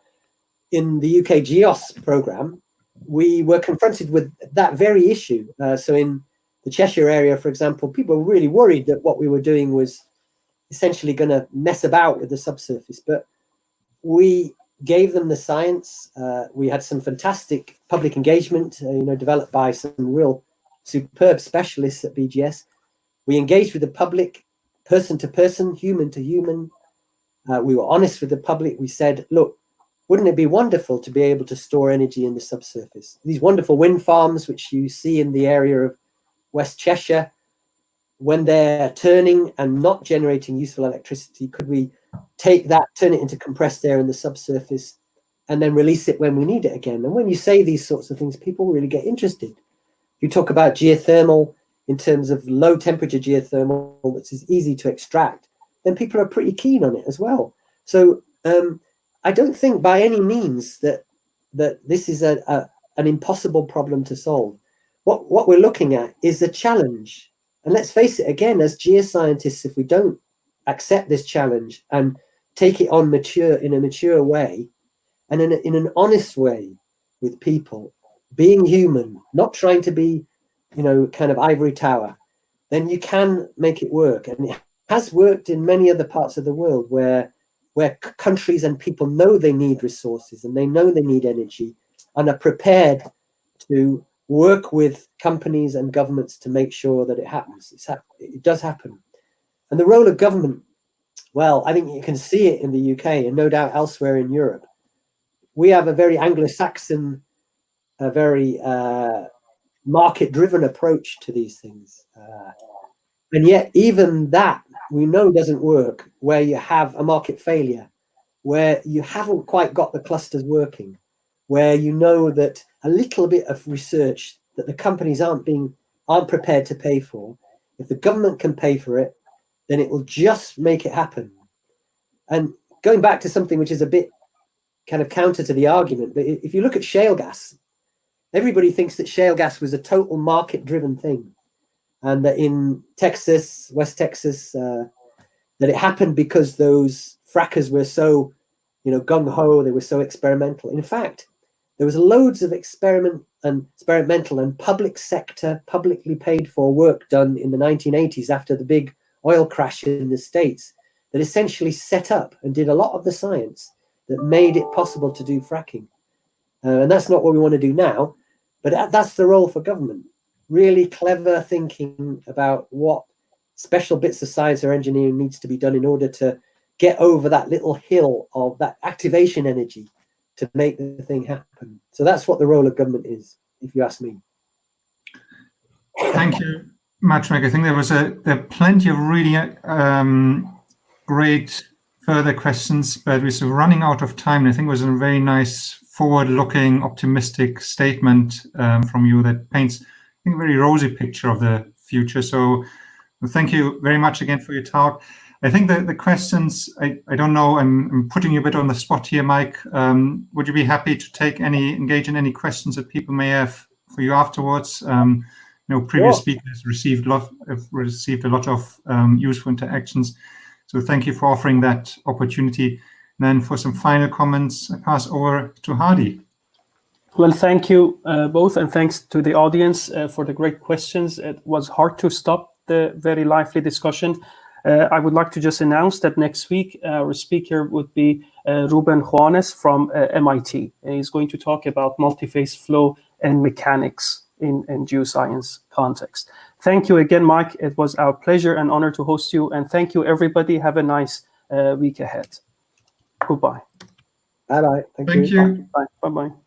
in the UK GEOS program, we were confronted with that very issue. So in the Cheshire area, for example, people were really worried that what we were doing was essentially going to mess about with the subsurface. But we gave them the science. We had some fantastic public engagement, developed by some real superb specialists at BGS. We engaged with the public, person to person, human to human. We were honest with the public. We said, look, wouldn't it be wonderful to be able to store energy in the subsurface? These wonderful wind farms, which you see in the area of West Cheshire, when they're turning and not generating useful electricity, could we take that, turn it into compressed air in the subsurface, and then release it when we need it again? And when you say these sorts of things, people really get interested. You talk about geothermal in terms of low temperature geothermal, which is easy to extract, then people are pretty keen on it as well. So I don't think by any means that this is an impossible problem to solve. What we're looking at is a challenge. And let's face it, again, as geoscientists, if we don't accept this challenge and take it on in a mature way and in an honest way with people, being human, not trying to be, kind of ivory tower, then you can make it work. And it has worked in many other parts of the world where countries and people know they need resources and they know they need energy and are prepared to work with companies and governments to make sure that it happens. It does happen. And the role of government, well, I think you can see it in the UK and no doubt elsewhere in Europe. We have a very Anglo-Saxon, a very market-driven approach to these things. And yet even that we know doesn't work where you have a market failure, where you haven't quite got the clusters working, where you know that a little bit of research that the companies aren't prepared to pay for. If the government can pay for it, then it will just make it happen. And going back to something which is a bit kind of counter to the argument, but if you look at shale gas, everybody thinks that shale gas was a total market-driven thing. And that in Texas, West Texas, that it happened because those frackers were so, gung-ho, they were so experimental. In fact, there was loads of experimental and public sector, publicly paid for work done in the 1980s after the big oil crash in the States that essentially set up and did a lot of the science that made it possible to do fracking. And that's not what we want to do now, but that's the role for government. Really clever thinking about what special bits of science or engineering needs to be done in order to get over that little hill of that activation energy to make the thing happen. So that's what the role of government is, if you ask me. Thank you much, Mike. I think there are plenty of really great further questions, but we're running out of time. I think it was a very nice forward-looking, optimistic statement from you that paints, I think, a very rosy picture of the future. So thank you very much again for your talk. I think the questions, I don't know, I'm putting you a bit on the spot here, Mike. Would you be happy to engage in any questions that people may have for you afterwards? Previous speakers have received a lot of useful interactions. So thank you for offering that opportunity. And then for some final comments, I pass over to Hadi. Well, thank you both, and thanks to the audience for the great questions. It was hard to stop the very lively discussion. I would like to just announce that next week our speaker would be Ruben Juanes from MIT. And he's going to talk about multi-phase flow and mechanics. in geoscience context. Thank you again, Mike. It was our pleasure and honor to host you. And thank you, everybody. Have a nice week ahead. Goodbye. Bye-bye. Thank you. Bye. Bye-bye.